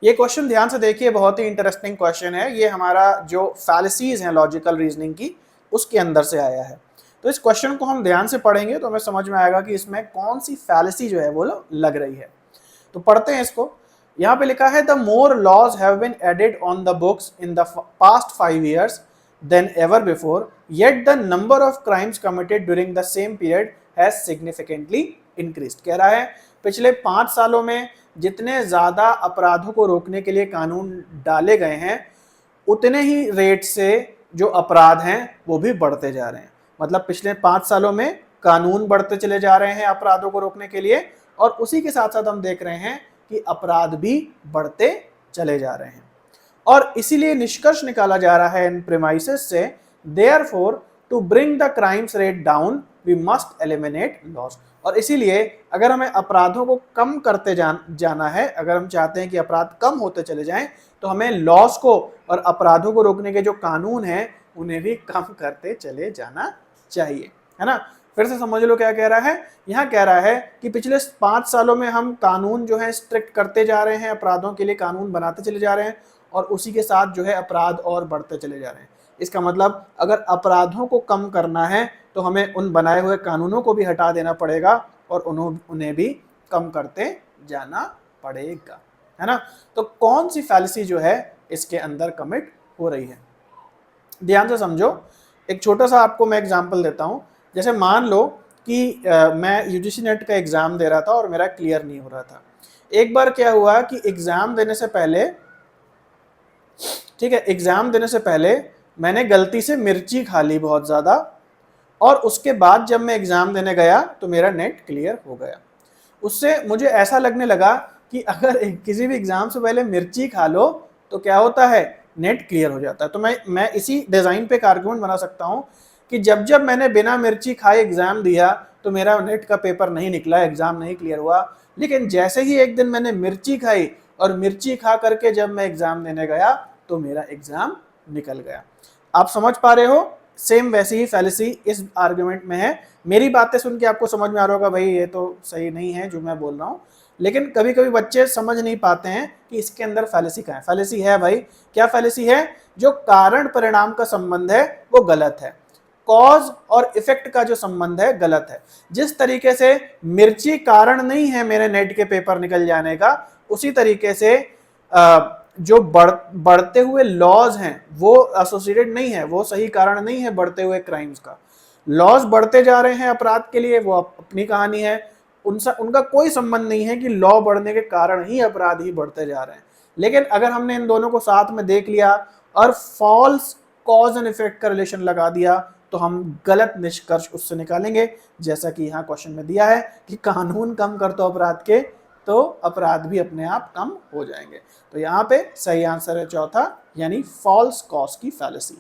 ये क्वेश्चन ध्यान से देखिए, बहुत ही इंटरेस्टिंग क्वेश्चन है। ये हमारा जो फैलिसीज हैं लॉजिकल रीजनिंग की, उसके अंदर से आया है। तो इस क्वेश्चन को हम ध्यान से पढ़ेंगे तो हमें समझ में आएगा कि इसमें कौन सी फैलिसी जो है वो लग रही है। तो पढ़ते हैं इसको। यहाँ पे लिखा है the more laws have been added on the books in the past 5 years than ever before, yet the number of crimes committed during the same period has significantly increased. कह रहा है पिछले 5 सालों में जितने ज्यादा अपराधों को रोकने के लिए कानून डाले गए हैं, उतने ही रेट से जो अपराध हैं वो भी बढ़ते जा रहे हैं। मतलब पिछले 5 सालों में कानून बढ़ते चले जा रहे हैं अपराधों को रोकने के लिए, और उसी के साथ साथ हम देख रहे हैं कि अपराध भी बढ़ते चले जा रहे हैं। और इसीलिए निष्कर्ष निकाला जा रहा है इन प्रीमाइसेस से, therefore to bring the crimes rate down we must eliminate laws. और इसीलिए अगर हमें अपराधों को कम करते जाना है, अगर हम चाहते हैं कि अपराध कम होते चले जाएं, तो हमें लॉस को और अपराधों को रोकने के जो कानून हैं उन्हें भी कम करते चले जाना चाहिए, है ना। फिर से समझ लो क्या कह रहा है। यहाँ कह रहा है कि पिछले 5 सालों में हम कानून जो है स्ट्रिक्ट करते जा रहे हैं, अपराधों के लिए कानून बनाते चले जा रहे हैं, और उसी के साथ जो है अपराध और बढ़ते चले जा रहे हैं। इसका मतलब अगर अपराधों को कम करना है तो हमें उन बनाए हुए कानूनों को भी हटा देना पड़ेगा और उन्हें भी कम करते जाना पड़ेगा, है ना। तो कौन सी फैलिसी जो है इसके अंदर कमिट हो रही है, ध्यान से समझो। एक छोटा सा आपको मैं एग्जांपल देता हूं। जैसे मान लो कि मैं यूजीसी नेट का एग्जाम दे रहा था और मेरा क्लियर नहीं हो रहा था। एक बार क्या हुआ कि एग्जाम देने से पहले, ठीक है, एग्जाम देने से पहले मैंने गलती से मिर्ची खा ली बहुत ज्यादा, और उसके बाद जब मैं एग्जाम देने गया तो मेरा नेट क्लियर हो गया। उससे मुझे ऐसा लगने लगा कि अगर किसी भी एग्जाम से पहले मिर्ची खा लो तो क्या होता है, नेट क्लियर हो जाता है। तो मैं इसी डिजाइन पे एक आर्गुमेंट बना सकता हूँ कि जब जब मैंने बिना मिर्ची खाए एग्जाम दिया तो मेरा नेट का पेपर नहीं निकला, एग्जाम नहीं क्लियर हुआ। लेकिन जैसे ही एक दिन मैंने मिर्ची खाई और मिर्ची खा करके जब मैं एग्जाम देने गया तो मेरा एग्जाम निकल गया। आप समझ पा रहे हो, सेम वैसी ही फैलिसी इस आर्गुमेंट में है। मेरी बातें सुन के आपको समझ में आ रहा होगा भाई ये तो सही नहीं है जो मैं बोल रहा हूँ, लेकिन कभी कभी बच्चे समझ नहीं पाते हैं कि इसके अंदर फैलिसी क्या है। फैलिसी है भाई, क्या फैलिसी है, जो कारण परिणाम का संबंध है वो गलत है, कॉज और इफेक्ट का जो संबंध है गलत है। जिस तरीके से मिर्ची कारण नहीं है मेरे नेट के पेपर निकल जाने का, उसी तरीके से जो बढ़ते हुए लॉज हैं वो एसोसिएटेड नहीं है, वो सही कारण नहीं है बढ़ते हुए क्राइम्स का। लॉज बढ़ते जा रहे हैं अपराध के लिए, वो अपनी कहानी है, उनका कोई संबंध नहीं है कि लॉ बढ़ने के कारण ही अपराध ही बढ़ते जा रहे हैं। लेकिन अगर हमने इन दोनों को साथ में देख लिया और फॉल्स कॉज एंड इफेक्ट का रिलेशन लगा दिया तो हम गलत निष्कर्ष उससे निकालेंगे। जैसा कि यहाँ क्वेश्चन में दिया है कि कानून कम कर दो अपराध के तो अपराध भी अपने आप कम हो जाएंगे। तो यहाँ पे सही आंसर है चौथा, यानी फॉल्स कॉज की फैलिसी।